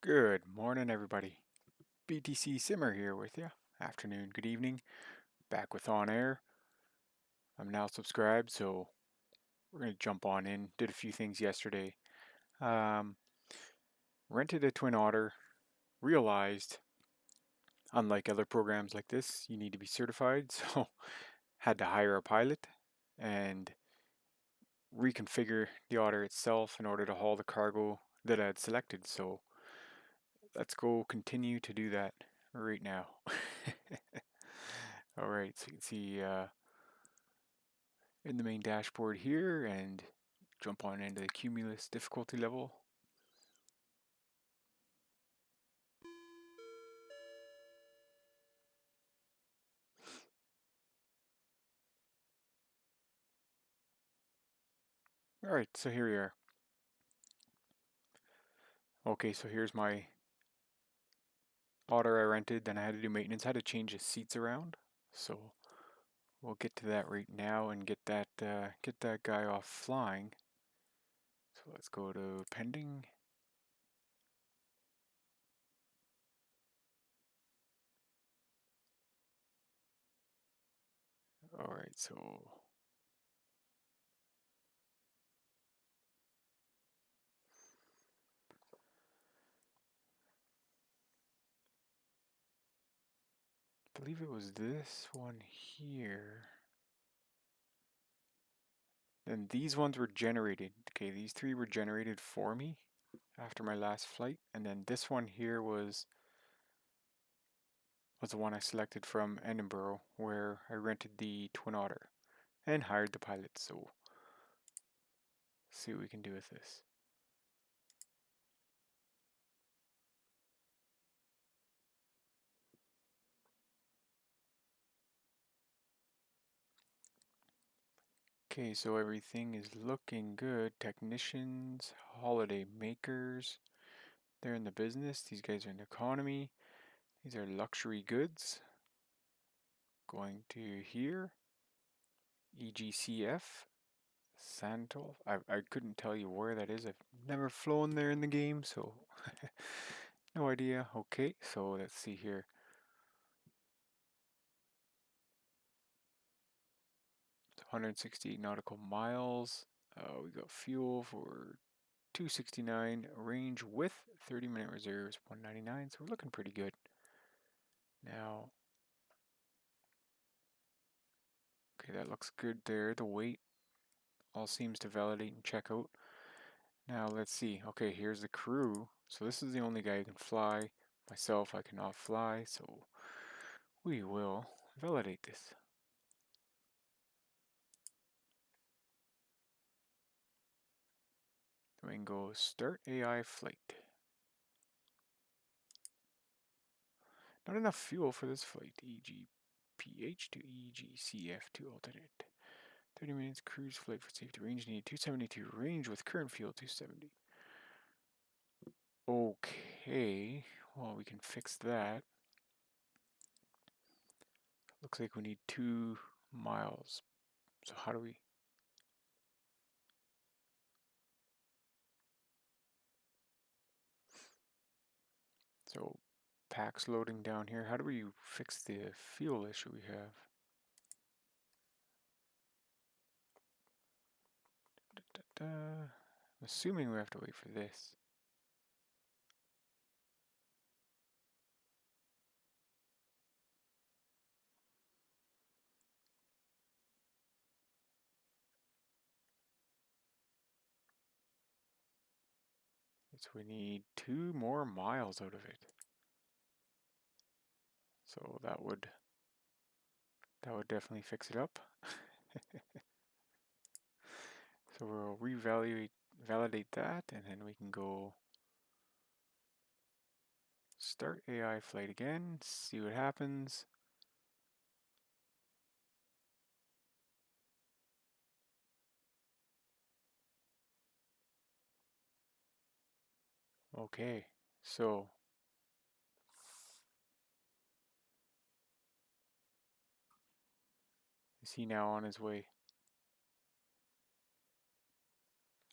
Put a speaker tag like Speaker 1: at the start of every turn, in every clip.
Speaker 1: Good morning, everybody. BTC Simmer here with you. Afternoon, good evening. Back with OnAir. I'm now subscribed, so we're going to jump on in. Did a few things yesterday. Rented a Twin Otter. Realized, unlike other programs like this, you need to be certified. So had to hire a pilot and reconfigure the Otter itself in order to haul the cargo that I had selected. So let's go continue to do that right now. All right, so you can see in the main dashboard here and jump on into the Cumulus difficulty level. Alright, so here we are. Okay, so here's my Otter I rented, then I had to do maintenance. I had to change the seats around, so we'll get to that right now and get that guy off flying. So let's go to pending. Alright, so I believe it was this one here. And these ones were generated. Okay, these three were generated for me after my last flight, and then this one here was the one I selected from Edinburgh, where I rented the Twin Otter and hired the pilot. So see what we can do with this. Okay, so everything is looking good. Technicians, holiday makers, they're in the business. These guys are in the economy. These are luxury goods. Going to here, EGCF, Santol. I couldn't tell you where that is. I've never flown there in the game, so no idea. Okay, so let's see here. 168 nautical miles. We got fuel for 269, range with 30-minute reserves 199, so we're looking pretty good. Now, okay, that looks good there. The weight all seems to validate and check out. Now let's see. Okay, here's the crew. So this is the only guy who can fly. Myself, I cannot fly, so we will validate this. Then we can go start AI flight. Not enough fuel for this flight. EGPH to EGCF to alternate. 30 minutes cruise flight for safety. Range needed 272. Range with current fuel 270. Okay, well we can fix that. Looks like we need 2 miles. So how do we? So packs loading down here. How do we fix the fuel issue we have? I'm assuming we have to wait for this. So we need 2 more miles out of it. So that would definitely fix it up. So we'll validate that, and then we can go start AI flight again, see what happens. Okay, so is he now on his way?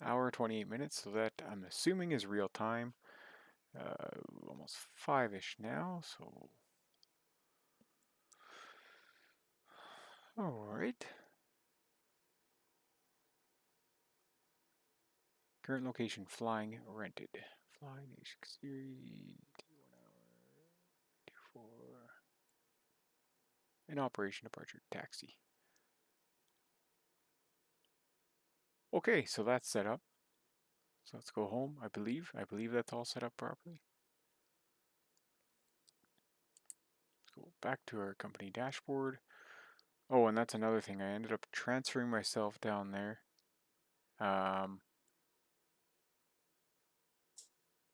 Speaker 1: Hour 28 minutes, so that I'm assuming is real time. almost 5-ish now, so alright. Current location, flying rented. Flying A6 series, 1 hour, 24. In operation, departure, taxi. Okay, so that's set up. So let's go home, I believe. I believe that's all set up properly. Let's go back to our company dashboard. Oh, and that's another thing. I ended up transferring myself down there.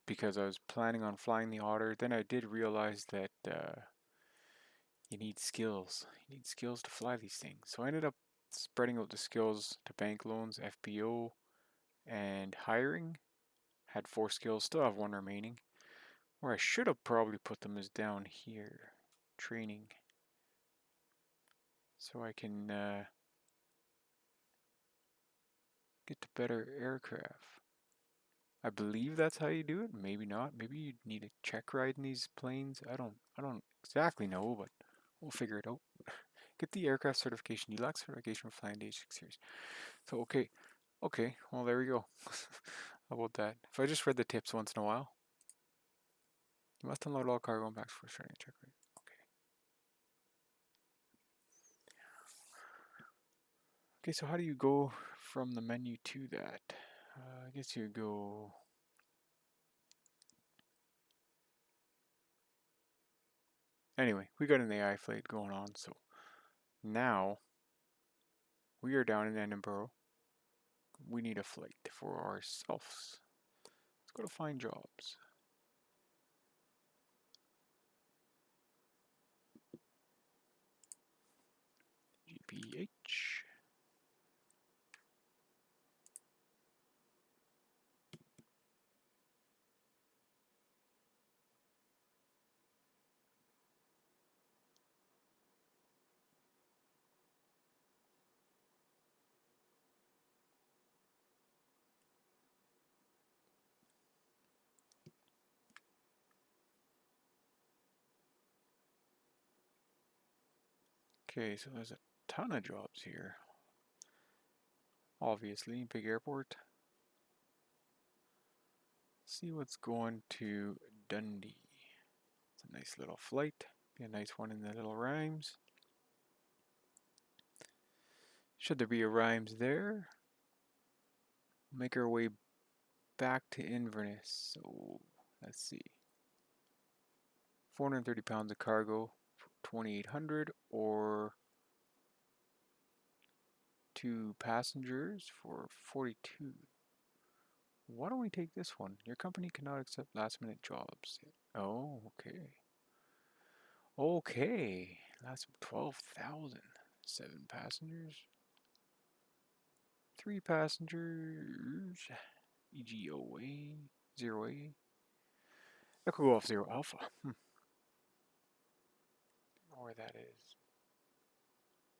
Speaker 1: Because I was planning on flying the Otter. Then I did realize that you need skills. You need skills to fly these things. So I ended up spreading out the skills to bank loans, FBO, and hiring. Had 4 skills, still have 1 remaining. Where I should have probably put them is down here. Training. So I can get to better aircraft. I believe that's how you do it. Maybe not. Maybe you need a check ride in these planes. I don't exactly know, but we'll figure it out. Get the aircraft certification. You lack certification for flying the H6 series. So okay. Well, there we go. How about that? If I just read the tips once in a while, you must unload all cargo and packs for starting a check ride. Okay, so how do you go from the menu to that? I guess you go. Anyway, we got an AI flight going on, so now we are down in Edinburgh. We need a flight for ourselves. Let's go to find jobs. EGPH. Okay, so there's a ton of jobs here. Obviously, big airport. See what's going to Dundee. It's a nice little flight. Be a nice one in the little rhymes. Should there be a rhymes there? Make our way back to Inverness. So let's see. 430 pounds of cargo for 2,800, or 2 passengers for 42. Why don't we take this one? Your company cannot accept last minute jobs. Oh, okay. Okay. That's 12,000. 7 passengers. 3 passengers. EGOA. 0A. Echo Golf 0 Alpha. I don't know where that is.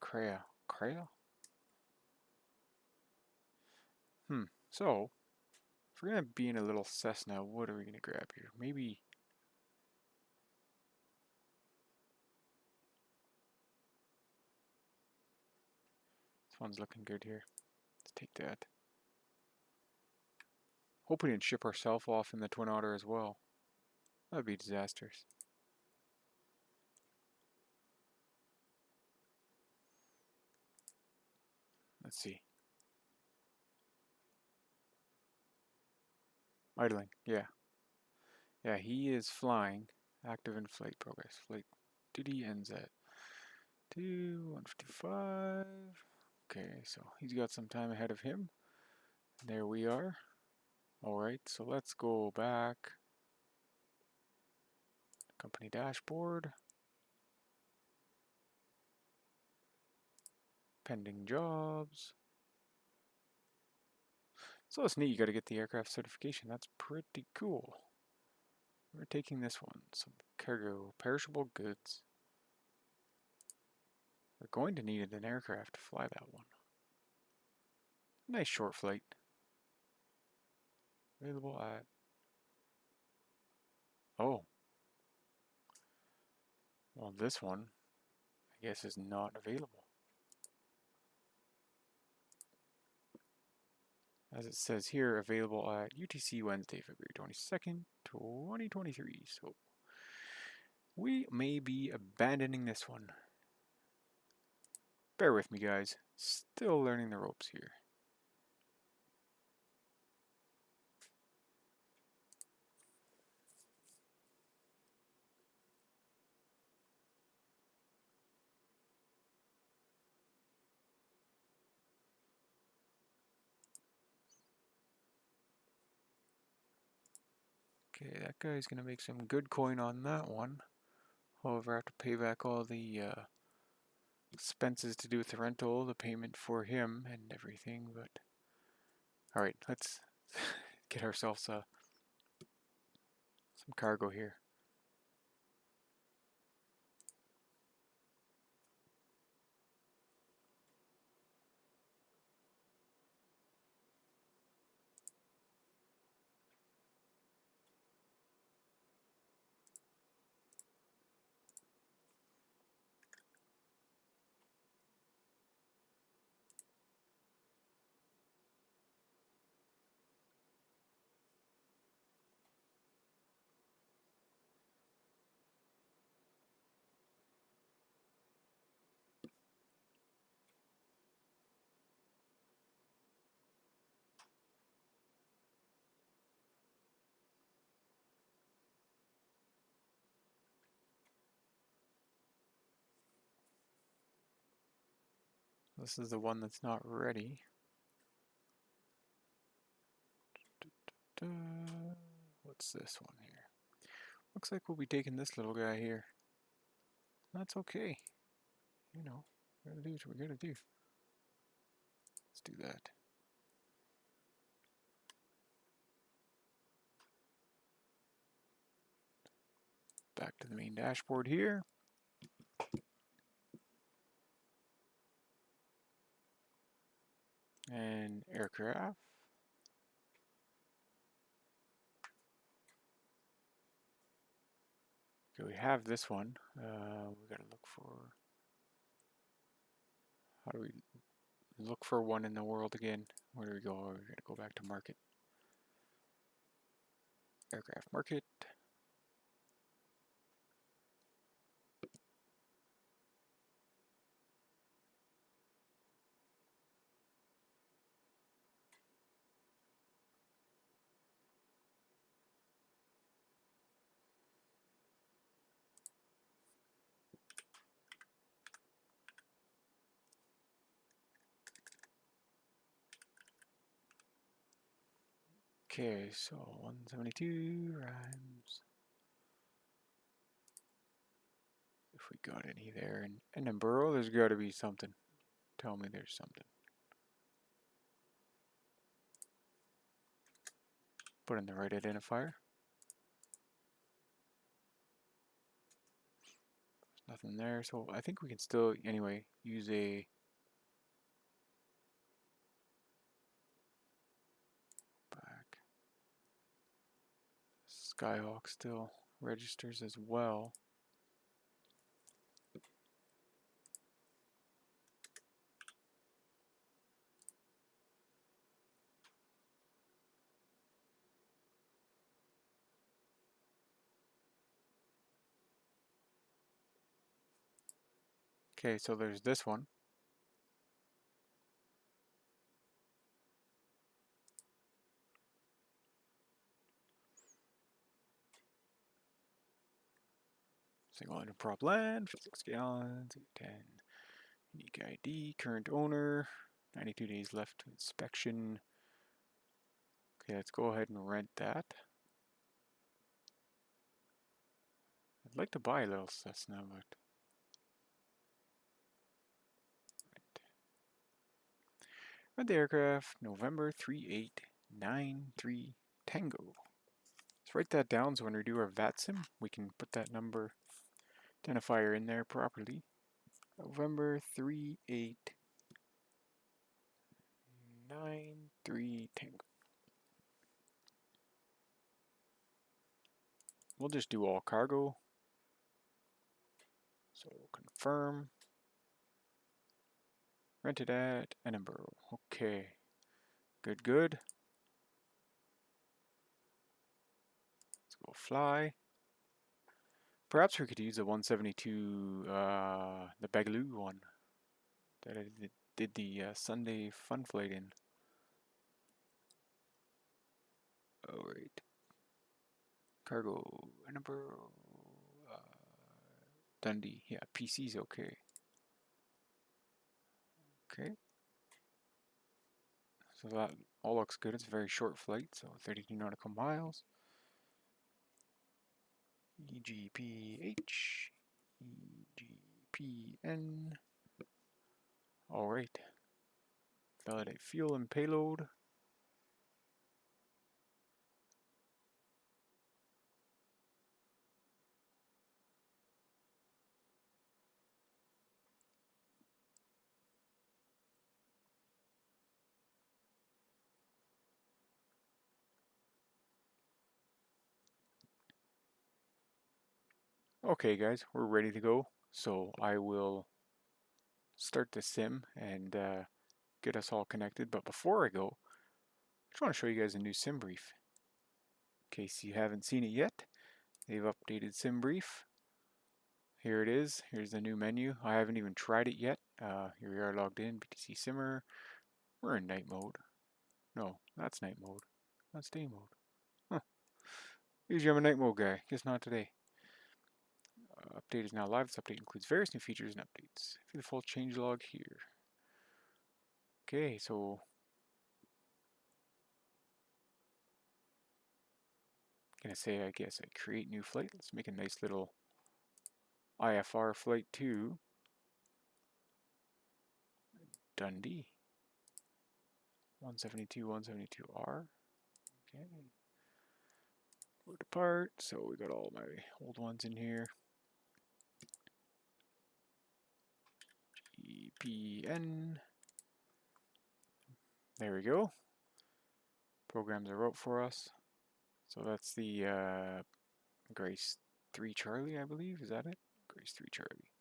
Speaker 1: Crea. So, if we're going to be in a little Cessna, what are we going to grab here? Maybe. This one's looking good here. Let's take that. Hope we didn't ship ourselves off in the Twin Otter as well. That'd be disastrous. Let's see. Idling, yeah. Yeah, he is flying. Active in flight progress. Flight duty ends at 1:55. Okay, so he's got some time ahead of him. There we are. Alright, so let's go back. Company dashboard. Pending jobs. So it's neat, you gotta get the aircraft certification. That's pretty cool. We're taking this one. Some cargo, perishable goods. We're going to need an aircraft to fly that one. Nice short flight. Available at Oh, well, this one, I guess, is not available. As it says here, available at UTC Wednesday, February 22nd, 2023. So we may be abandoning this one. Bear with me, guys. Still learning the ropes here. Okay, that guy's going to make some good coin on that one. However, I have to pay back all the expenses to do with the rental, the payment for him, and everything. But alright, let's get ourselves some cargo here. This is the one that's not ready. What's this one here? Looks like we'll be taking this little guy here. That's okay. You know, we gotta do what we gotta do. Let's do that. Back to the main dashboard here. And aircraft. Okay, we have this one. We gotta look for. How do we look for one in the world again? Where do we go? We're gonna go back to market. Aircraft market. Okay, so 172 rhymes. If we got any there in Edinburgh, there's got to be something. Tell me there's something. Put in the right identifier. There's nothing there, so I think we can still, anyway, use a back. Skyhawk still registers as well. Okay, so there's this one. Single engine prop land, 6 gallons, 10. Unique ID, current owner, 92 days left to inspection. Okay, let's go ahead and rent that. I'd like to buy a little Cessna, but rent the aircraft, November 3893 Tango. Let's write that down so when we do our Vatsim, we can put that number identifier in there properly. November 3893 Tango. we'll just do all cargo. So confirm. Rented at Edinburgh. Okay. Good, good. Let's go fly. Perhaps we could use the 172, the Bagaloo one that I did the Sunday fun flight in. Alright. Cargo, Edinburgh, Dundee. Yeah, PC's okay. Okay. So that all looks good. It's a very short flight, so 32 nautical miles. EGPH, EGPN. Alright. Validate fuel and payload. Okay guys, we're ready to go. So I will start the sim and get us all connected. But before I go, I just want to show you guys a new Simbrief. In case you haven't seen it yet, they've updated Simbrief. Here it is. Here's the new menu. I haven't even tried it yet. Here we are logged in, BTC Simmer. We're in night mode. No, that's night mode. That's day mode. Huh. Usually I'm a night mode guy. Guess not today. Update is now live. This update includes various new features and updates. View the full changelog here. Okay, so gonna say I guess I create new flight. Let's make a nice little IFR flight to Dundee. 172R. Okay. Go depart. So we got all my old ones in here. EGPN. There we go. Programs are out for us. So that's the GRICE 3 Charlie, I believe. Is that it? GRICE 3 Charlie.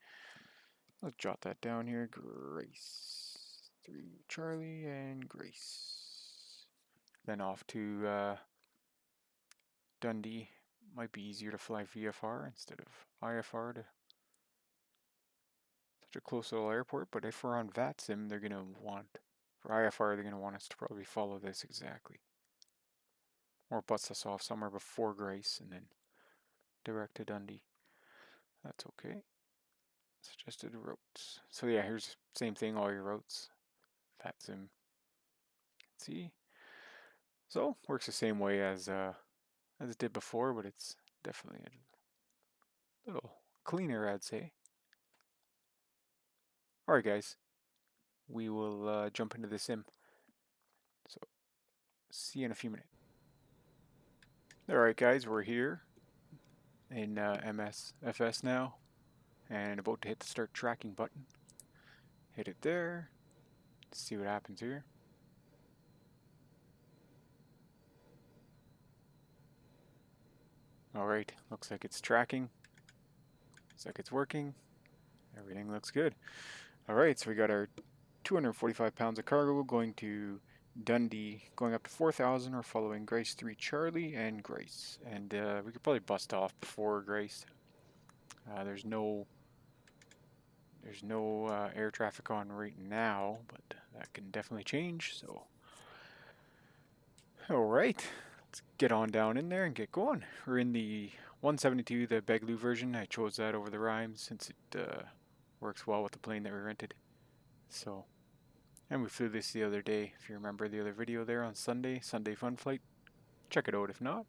Speaker 1: Let's jot that down here. GRICE 3 Charlie and GRICE. Then off to Dundee. Might be easier to fly VFR instead of IFR to such a close little airport. But if we're on Vatsim, they're going to want, for IFR, they're going to want us to probably follow this exactly. Or bust us off somewhere before GRICE and then direct to Dundee. That's okay. Suggested routes. So yeah, here's same thing, all your routes. Vatsim. See? So works the same way as it did before, but it's definitely a little cleaner, I'd say. Alright guys, we will jump into the sim. So see you in a few minutes. Alright guys, we're here in MSFS now, and about to hit the start tracking button. Hit it there. See what happens here. Alright, looks like it's tracking. Looks like it's working. Everything looks good. Alright, so we got our 245 pounds of cargo going to Dundee, going up to 4,000. We're following GRICE 3 Charlie and GRICE. And we could probably bust off before GRICE. There's no air traffic on right now, but that can definitely change. So, alright, let's get on down in there and get going. We're in the 172, the Bagaloo version. I chose that over the Rhymes since it works well with the plane that we rented. So, and we flew this the other day. If you remember the other video there on Sunday fun flight, check it out if not.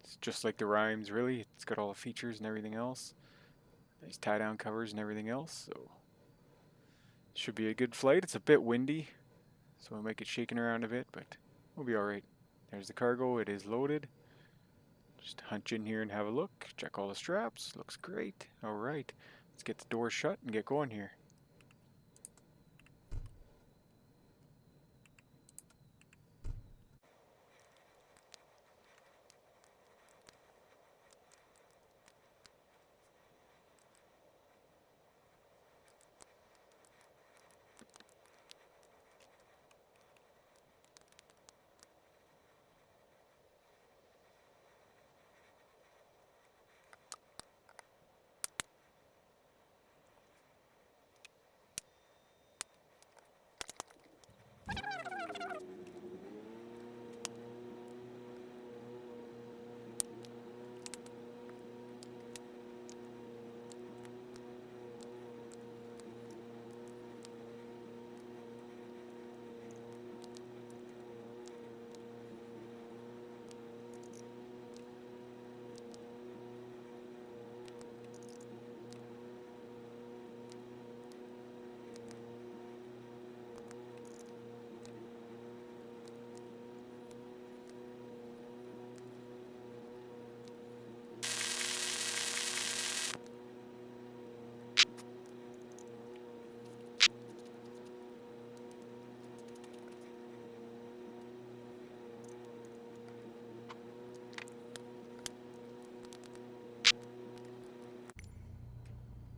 Speaker 1: It's just like the Rhymes, really. It's got all the features and everything else. Nice tie down covers and everything else. So, it should be a good flight. It's a bit windy, so we'll make it shaking around a bit, but we'll be alright. There's the cargo. It is loaded. Just hunch in here and have a look. Check all the straps. Looks great. Alright. Let's get the door shut and get going here.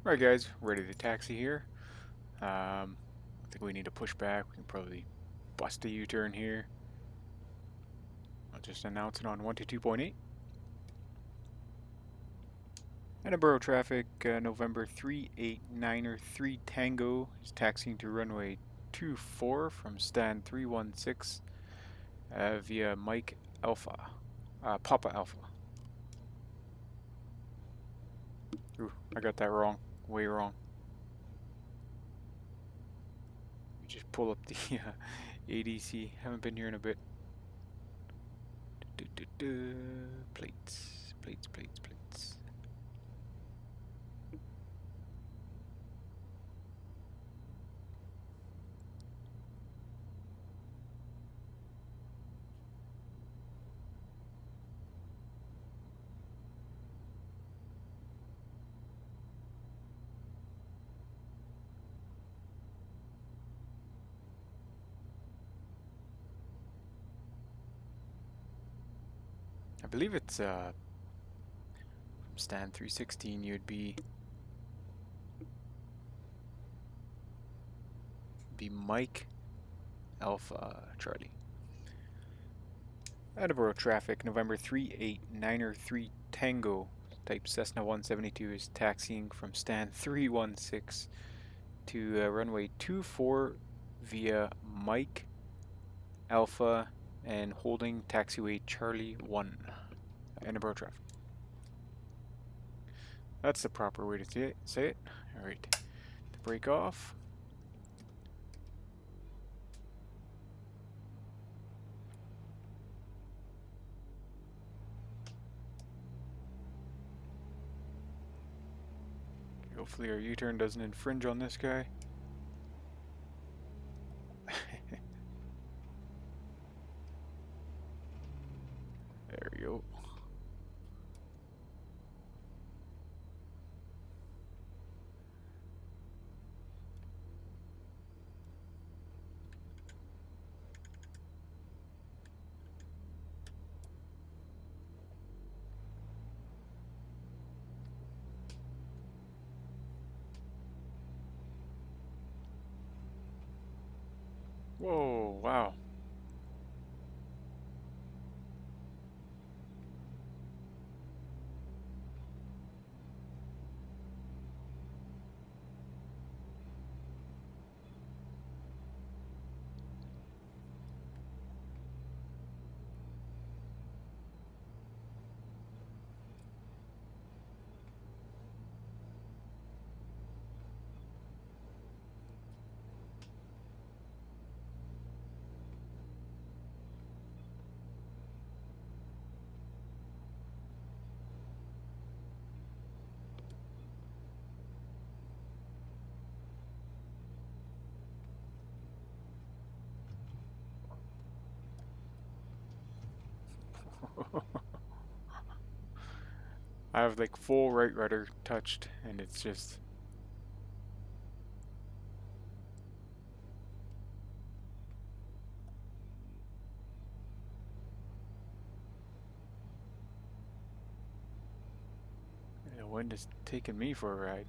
Speaker 1: Alright guys, ready to taxi here. I think we need to push back. We can probably bust a U-turn here. I'll just announce it on 122.8. Edinburgh traffic, November 389er3 Tango is taxiing to runway 24 from stand 316 via Mike Alpha, Papa Alpha. Ooh, I got that wrong, way wrong. We just pull up the ADC, haven't been here in a bit. Plates, plates, plates, plates. I believe it's from stand 316 you'd be Mike Alpha Charlie. Edinburgh traffic, November 389er3 Tango, type Cessna 172 is taxiing from stand 316 to runway 24 via Mike Alpha and holding taxiway Charlie 1. Edinburgh traffic. That's the proper way to say it. Alright, to break off. Hopefully our U-turn doesn't infringe on this guy. There we go. Whoa, wow. I have like full right rudder touched and it's just the wind is taking me for a ride.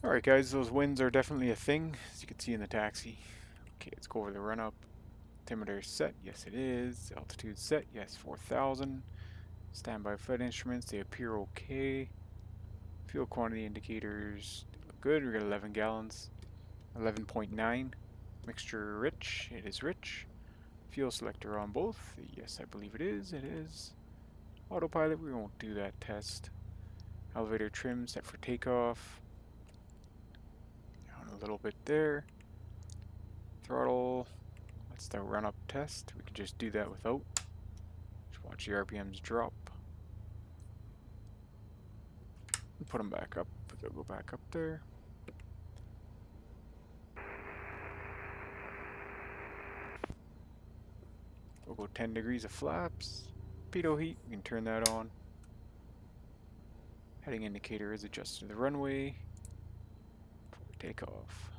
Speaker 1: Alright guys, those winds are definitely a thing, as you can see in the taxi. Okay, let's go over the run up. Altimeter set, yes it is. Altitude set, yes, 4,000. Standby flight instruments, they appear okay. Fuel quantity indicators look good. We got 11 gallons, 11.9. Mixture rich, it is rich. Fuel selector on both, yes I believe it is, it is. Autopilot, we won't do that test. Elevator trim set for takeoff. Down a little bit there. Throttle, that's the run up test. We can just do that without. Just watch the RPMs drop. And put them back up, they'll go back up there. We'll go 10 degrees of flaps. Pitot heat, we can turn that on. Heading indicator is adjusted to the runway. Before we take off.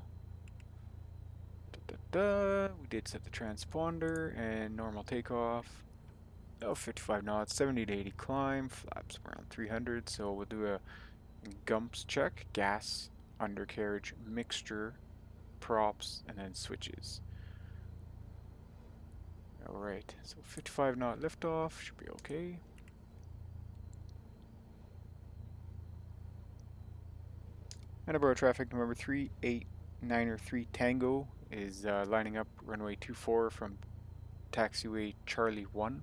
Speaker 1: We did set the transponder and normal takeoff. Oh, 55 knots, 70 to 80 climb, flaps around 300. So we'll do a GUMPS check, gas, undercarriage, mixture, props, and then switches. Alright, so 55 knot liftoff should be okay. Edinburgh traffic November 389er3 Tango is lining up runway 24 from taxiway Charlie 1.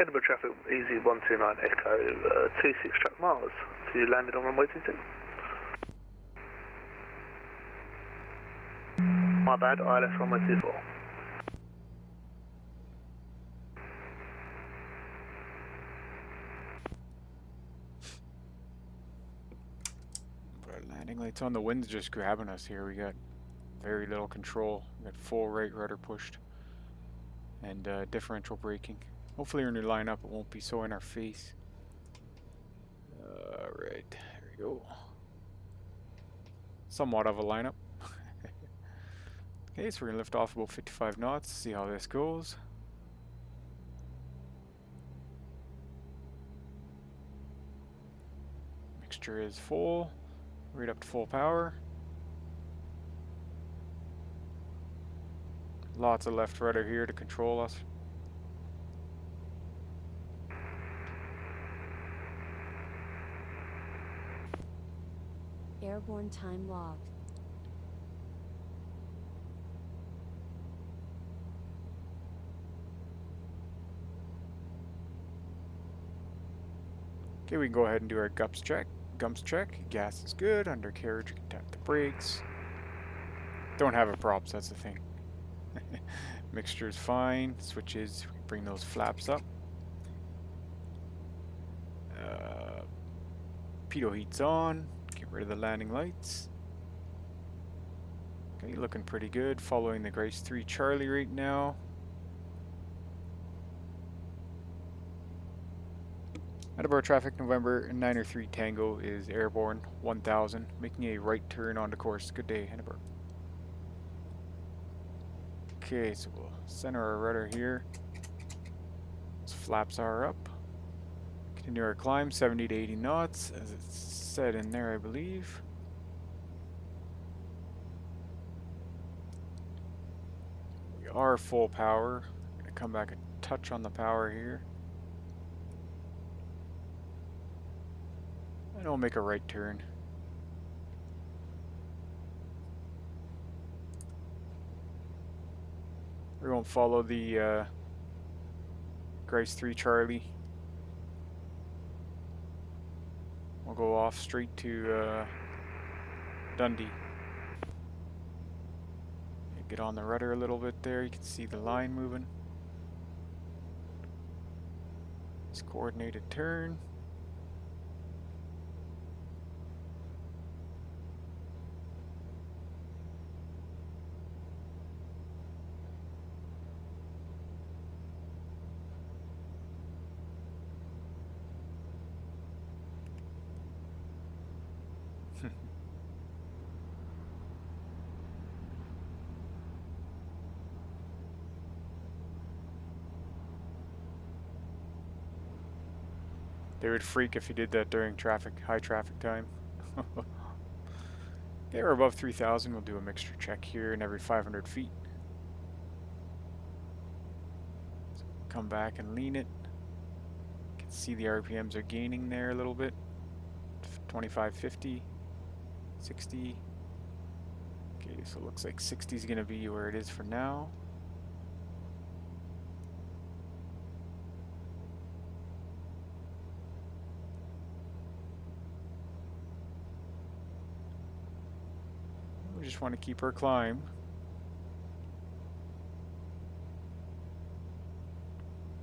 Speaker 2: Edinburgh traffic easy 129 Echo 26 track miles to landed on runway 22. My bad, ILS runway 24.
Speaker 1: Put our landing lights on. The wind's just grabbing us here. We got very little control. We got full right rudder pushed and differential braking. Hopefully when we line up it won't be so in our face. Alright, there we go. Somewhat of a lineup. Okay, so we're going to lift off about 55 knots, see how this goes. Mixture is full, right up to full power. Lots of left rudder here to control us.
Speaker 3: Airborne time logged.
Speaker 1: Okay, we can go ahead and do our GUMPS check. Gas is good. Undercarriage, we can tap the brakes. Don't have a props, that's the thing. Mixture is fine. Switches, we can bring those flaps up. Pitot heat's on. Get rid of the landing lights. Okay, looking pretty good. Following the GRICE 3 Charlie right now. Edinburgh traffic November 903 Tango is airborne 1000, making a right turn onto course. Good day, Edinburgh. Okay, so we'll center our rudder here. Those flaps are up. Continue our climb, 70 to 80 knots, as it's said in there, I believe. We are full power. I'm going to come back a touch on the power here. And we'll make a right turn. We won't follow the GRICE 3 Charlie. We'll go off straight to Dundee. Get on the rudder a little bit there. You can see the line moving. It's coordinated turn. They would freak if you did that during high traffic time. Okay, we're above 3,000. We'll do a mixture check here in every 500 feet. So come back and lean it. You can see the RPMs are gaining there a little bit. 25, 50, 60. Okay, so it looks like 60 is going to be where it is for now. We just want to keep our climb.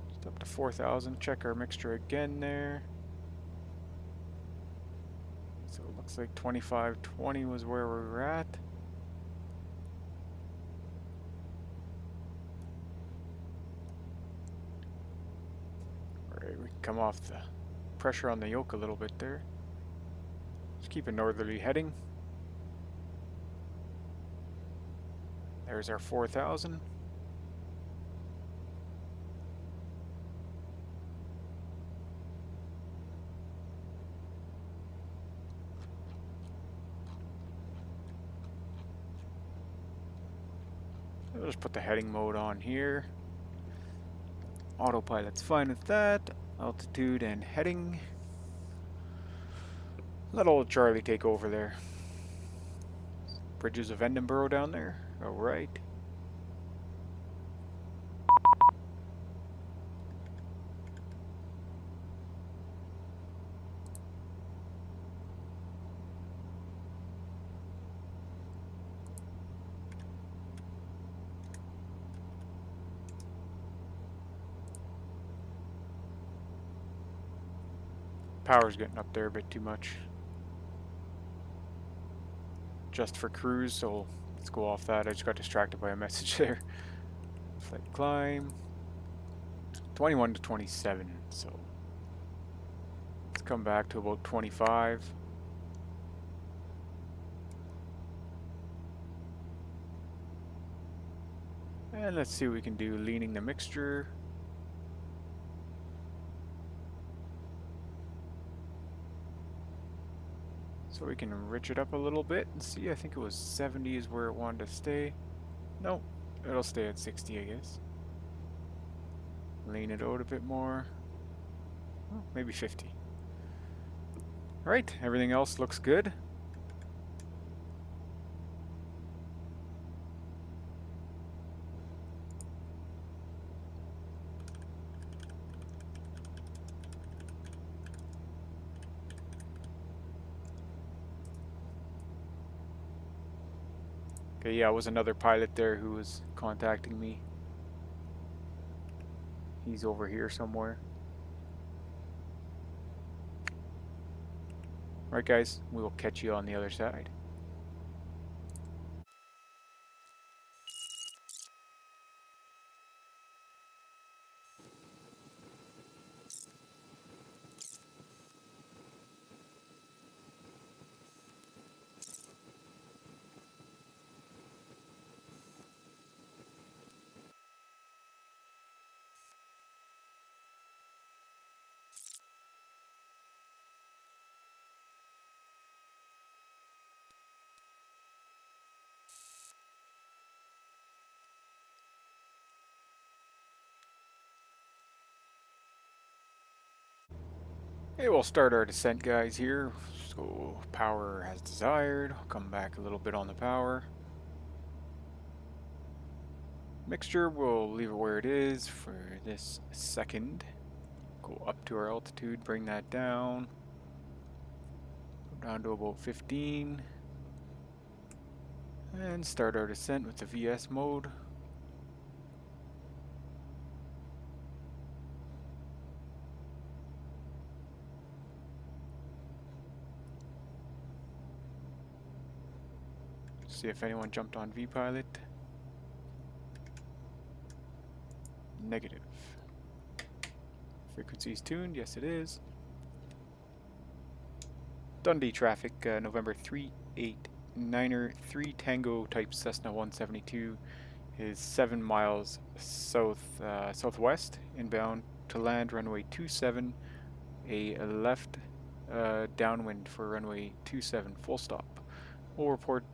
Speaker 1: Just up to 4,000. Check our mixture again there. So it looks like 2520 was where we were at. Alright, we can come off the pressure on the yoke a little bit there. Just keep a northerly heading. There's our 4,000. I'll just put the heading mode on here. Autopilot's fine with that. Altitude and heading. Let old Charlie take over there. Bridges of Edinburgh down there. Alright. Power's getting up there a bit too much. Just for cruise, so let's go off that. I just got distracted by a message there. Flight climb. 21 to 27, so let's come back to about 25. And let's see what we can do leaning the mixture. So we can rich it up a little bit and see. I think it was 70 is where it wanted to stay. Nope, it'll stay at 60, I guess. Lean it out a bit more. Oh, maybe 50. Alright, everything else looks good. Okay, yeah, it was another pilot there who was contacting me. He's over here somewhere. Alright guys, we will catch you on the other side. Okay, we'll start our descent, guys, here. So, power as desired. I'll come back a little bit on the power. Mixture, we'll leave it where it is for this second. Go up to our altitude, bring that down. Go down to about 15. And start our descent with the VS mode. See if anyone jumped on VPilot. Negative. Frequency's tuned, yes it is. Dundee traffic, November 389er 3 Tango type Cessna 172 is 7 miles southwest inbound to land runway 27, a left downwind for runway 27 full stop. We'll report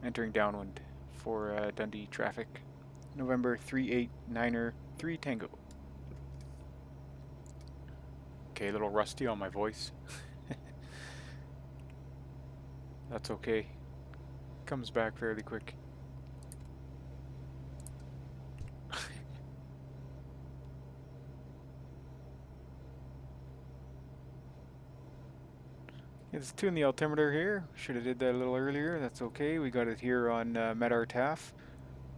Speaker 1: entering downwind for Dundee traffic. November 389er 3 Tango. Okay, a little rusty on my voice. That's okay. Comes back fairly quick. It's tune the altimeter here. Should have did that a little earlier. That's okay. We got it here on MedRTAF.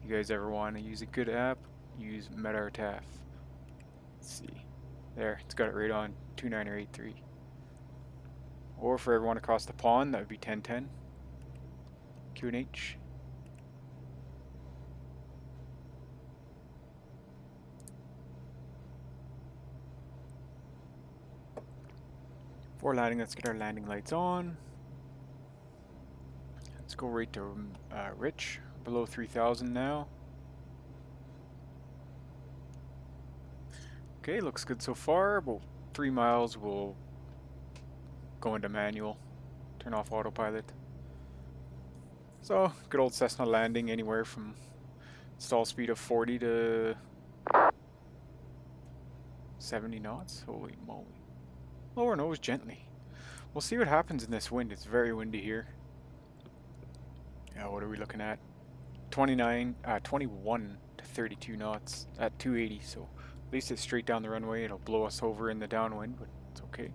Speaker 1: You guys ever want to use a good app? Use MedRTAF. Let's see. There, it's got it right on 29er83. Or for everyone across the pond, that would be 1010. QNH. For landing, let's get our landing lights on. Let's go right to Rich, below 3000 now. Okay, looks good so far. About 3 miles, we'll go into manual, turn off autopilot. So, good old Cessna landing anywhere from stall speed of 40 to 70 knots. Holy moly. Lower nose gently. We'll see what happens in this wind. It's very windy here. Yeah, what are we looking at? 21 to 32 knots at 280. So at least it's straight down the runway. It'll blow us over in the downwind, but it's okay.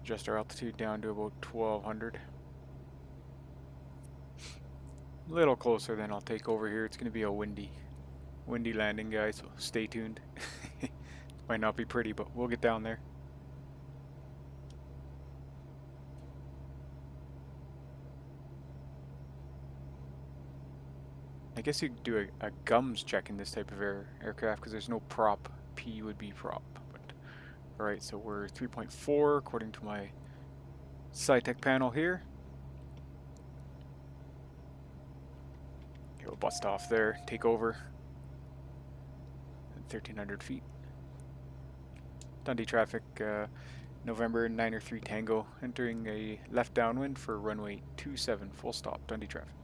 Speaker 1: Adjust our altitude down to about 1200. A little closer, then I'll take over here. It's going to be a windy landing, guys, so stay tuned. Might not be pretty, but we'll get down there. I guess you could do a gums check in this type of aircraft because there's no prop. P would be prop. Alright, so we're 3.4 according to my SciTech panel here. Okay, we'll bust off there, take over at 1300 feet. Dundee traffic, November 9er3 Tango, entering a left downwind for runway 27 full stop, Dundee traffic.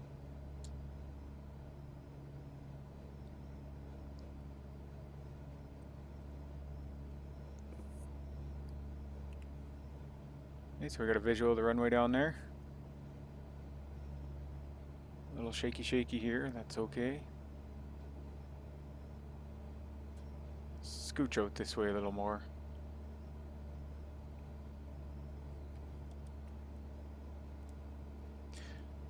Speaker 1: Okay, so we got a visual of the runway down there. A little shaky here, that's okay. Scooch out this way a little more.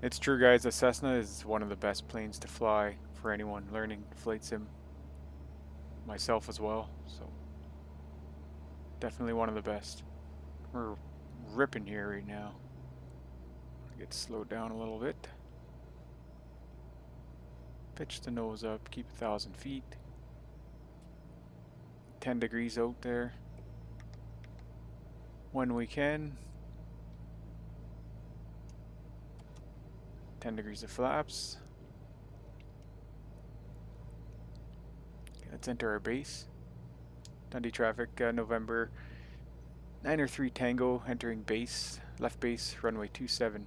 Speaker 1: It's true, guys, a Cessna is one of the best planes to fly for anyone learning flight sim. Myself as well, so definitely one of the best. We're ripping here right now. Get slowed down a little bit. Pitch the nose up, keep 1,000 feet. 10 degrees out there. When we can. 10 degrees of flaps. Okay, let's enter our base. Dundee traffic, November 9er3 Tango, entering base, left base, runway 27,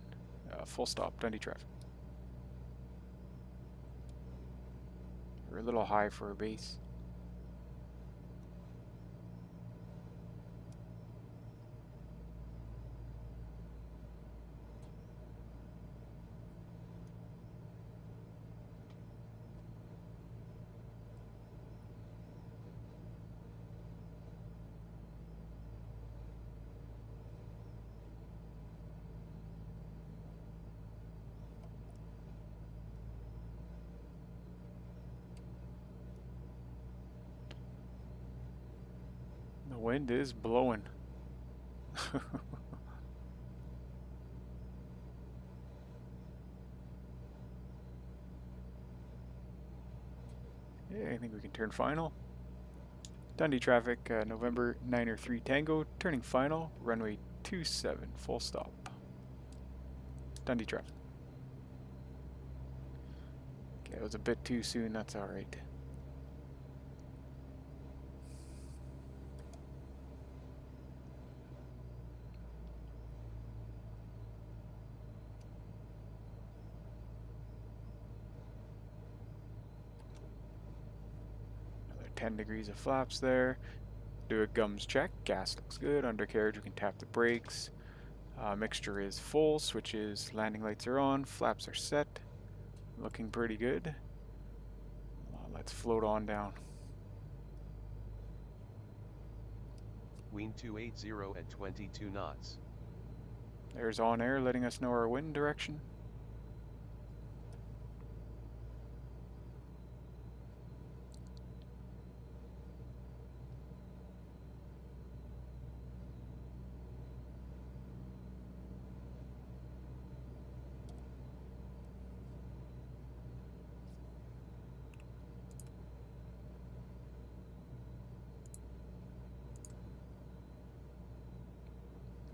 Speaker 1: full stop, Dundee traffic. We're a little high for a base. The wind is blowing. Yeah, I think we can turn final. Dundee traffic, November 903 Tango, turning final, runway 27, full stop. Dundee traffic. Okay, it was a bit too soon, that's alright. Another 10 degrees of flaps there. Do a gums check, gas looks good, undercarriage we can tap the brakes. Mixture is full, switches, landing lights are on, flaps are set. Looking pretty good. Let's float on down.
Speaker 3: Wind 280 at 22 knots.
Speaker 1: There's OnAir letting us know our wind direction.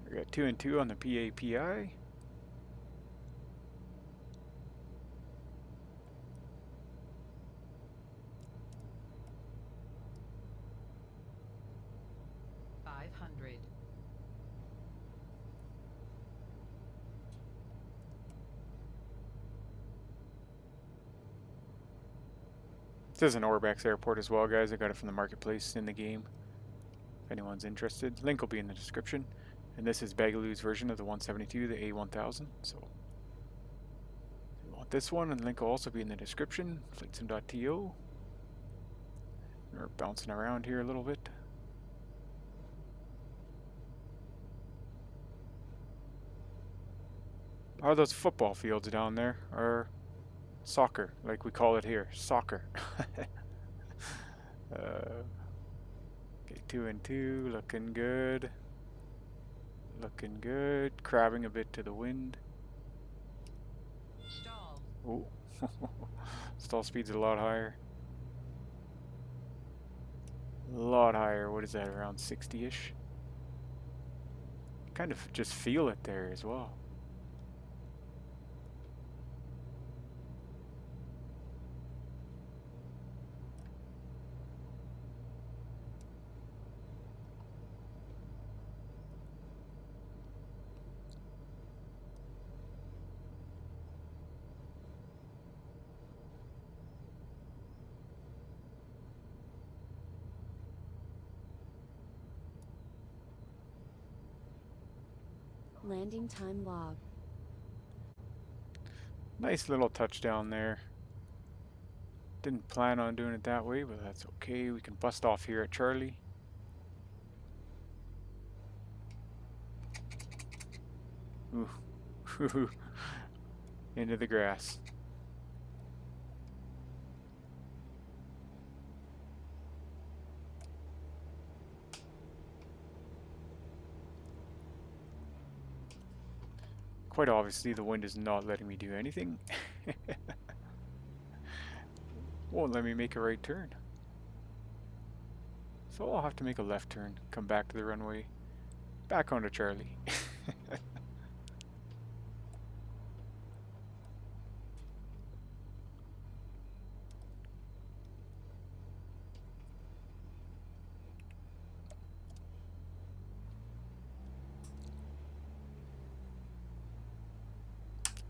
Speaker 1: We got 2 and 2 on the PAPI. This is an Orbex airport as well, guys. I got it from the marketplace in the game. If anyone's interested, link will be in the description. And this is Bagaloo's version of the 172, the A1000. So if you want this one, and the link will also be in the description. Flightsim.to. We're bouncing around here a little bit. Are those football fields down there? Or soccer, like we call it here. Soccer. Okay, 2 and 2, looking good. Looking good. Crabbing a bit to the wind.
Speaker 4: Stall.
Speaker 1: Oh, stall speed's a lot higher. A lot higher. What is that? Around 60-ish. Kind of just feel it there as well.
Speaker 5: Landing time log.
Speaker 1: Nice little touchdown there. Didn't plan on doing it that way, but that's okay. We can bust off here at Charlie. Ooh. Into the grass. Quite obviously, the wind is not letting me do anything. Won't let me make a right turn. So I'll have to make a left turn, come back to the runway, back onto Charlie.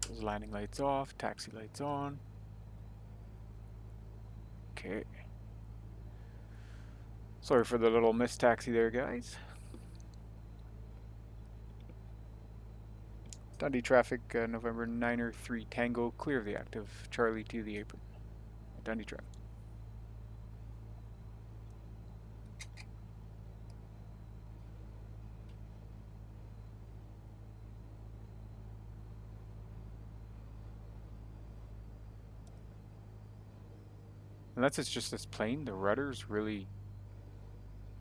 Speaker 1: Those landing lights off, taxi lights on. Okay. Sorry for the little missed taxi there, guys. Dundee traffic, November 903 Tango, clear of the active Charlie to the apron. Dundee traffic. Unless it's just this plane, the rudder's really,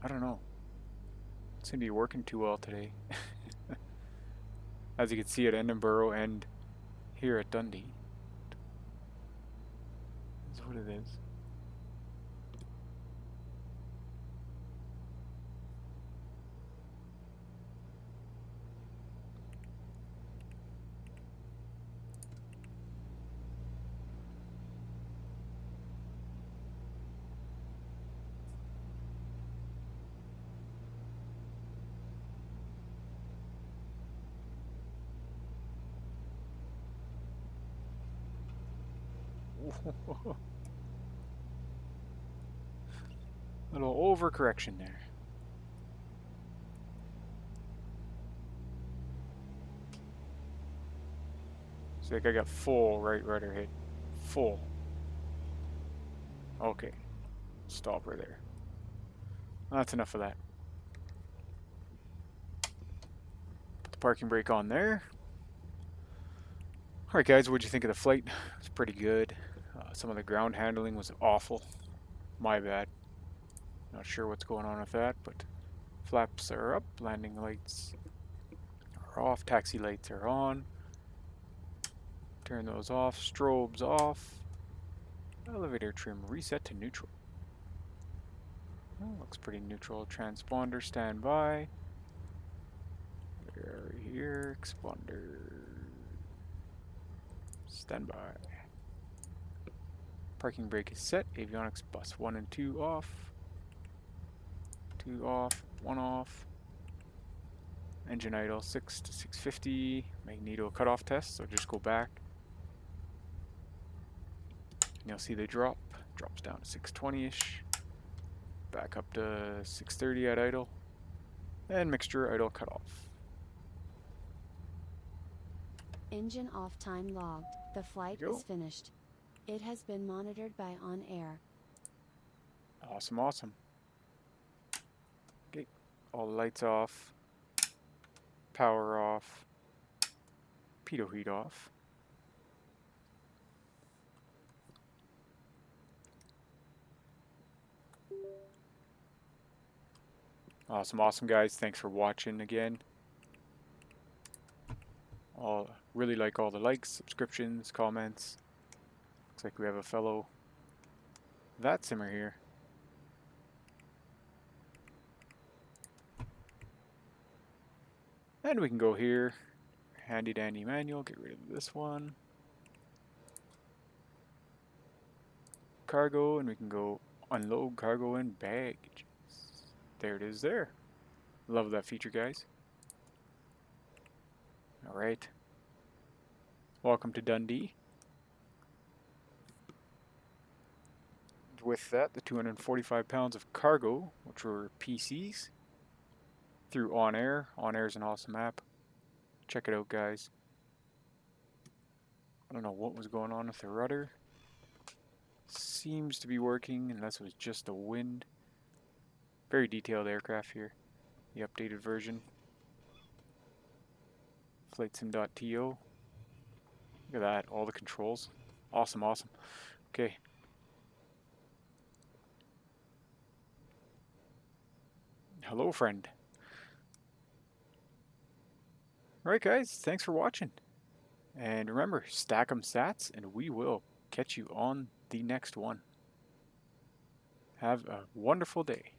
Speaker 1: I don't know. seem to be working too well today. As you can see at Edinburgh and here at Dundee. That's what it is. Little overcorrection there. It's like I got full right rudder hit. Full. Okay. Stop right there. That's enough of that. Put the parking brake on there. Alright guys, what'd you think of the flight? It's pretty good. Some of the ground handling was awful. My bad. Not sure what's going on with that, but flaps are up, landing lights are off, taxi lights are on. Turn those off, strobes off. Elevator trim reset to neutral. Oh, looks pretty neutral. Transponder standby. Where are we here? Exponder standby. Parking brake is set. Avionics bus 1 and 2 off. 2 off, 1 off. Engine idle 6 to 650. Magneto cutoff test, so just go back. And you'll see the drop. Drops down to 620-ish. Back up to 630 at idle. And mixture idle cutoff.
Speaker 5: Engine off time logged. The flight is finished. It has been monitored by OnAir.
Speaker 1: Awesome, awesome. Okay, all the lights off. Power off. Pitot heat off. Awesome, awesome guys. Thanks for watching again. Really like all the likes, subscriptions, comments. Looks like we have a fellow Vatsim here. And we can go here. Handy dandy manual. Get rid of this one. Cargo, and we can go unload cargo and baggage. There it is there. Love that feature, guys. Alright. Welcome to Dundee. With that, the 245 pounds of cargo, which were PCs, through OnAir. OnAir is an awesome app. Check it out, guys. I don't know what was going on with the rudder. Seems to be working, unless it was just the wind. Very detailed aircraft here. The updated version. Flightsim.to. Look at that, all the controls. Awesome, awesome. Okay. Hello, friend. Alright guys, thanks for watching. And remember, stack 'em sats, and we will catch you on the next one. Have a wonderful day.